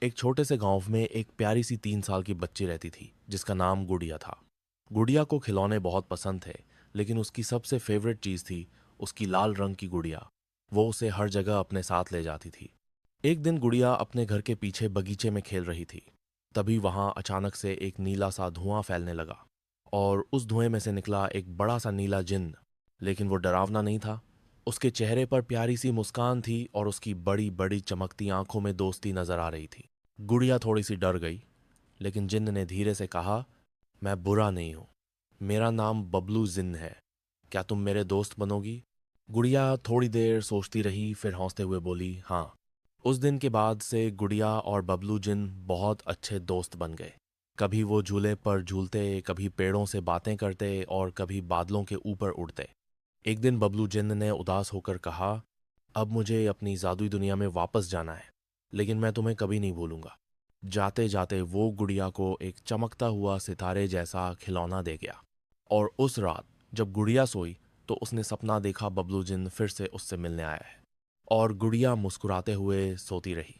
एक छोटे से गांव में एक प्यारी सी 3 साल की बच्ची रहती थी जिसका नाम गुड़िया था। गुड़िया को खिलौने बहुत पसंद थे, लेकिन उसकी सबसे फेवरेट चीज थी उसकी लाल रंग की गुड़िया। वो उसे हर जगह अपने साथ ले जाती थी। एक दिन गुड़िया अपने घर के पीछे बगीचे में खेल रही थी। तभी वहां अचानक से एक नीला सा धुआं फैलने लगा और उस धुएं में से निकला एक बड़ा सा नीला जिन्न। लेकिन वो डरावना नहीं था। उसके चेहरे पर प्यारी सी मुस्कान थी और उसकी बड़ी बड़ी चमकती आंखों में दोस्ती नजर आ रही थी। गुड़िया थोड़ी सी डर गई, लेकिन जिन्न ने धीरे से कहा, मैं बुरा नहीं हूं, मेरा नाम बबलू जिन्न है, क्या तुम मेरे दोस्त बनोगी? गुड़िया थोड़ी देर सोचती रही, फिर हंसते हुए बोली, हाँ। उस दिन के बाद से गुड़िया और बबलू जिन्न बहुत अच्छे दोस्त बन गए। कभी वो झूले पर झूलते, कभी पेड़ों से बातें करते और कभी बादलों के ऊपर उड़ते। एक दिन बबलू जिन्न ने उदास होकर कहा, अब मुझे अपनी जादुई दुनिया में वापस जाना है, लेकिन मैं तुम्हें कभी नहीं भूलूंगा। जाते जाते वो गुड़िया को एक चमकता हुआ सितारे जैसा खिलौना दे गया। और उस रात जब गुड़िया सोई तो उसने सपना देखा बबलू जिन्न फिर से उससे मिलने आया है। और गुड़िया मुस्कुराते हुए सोती रही।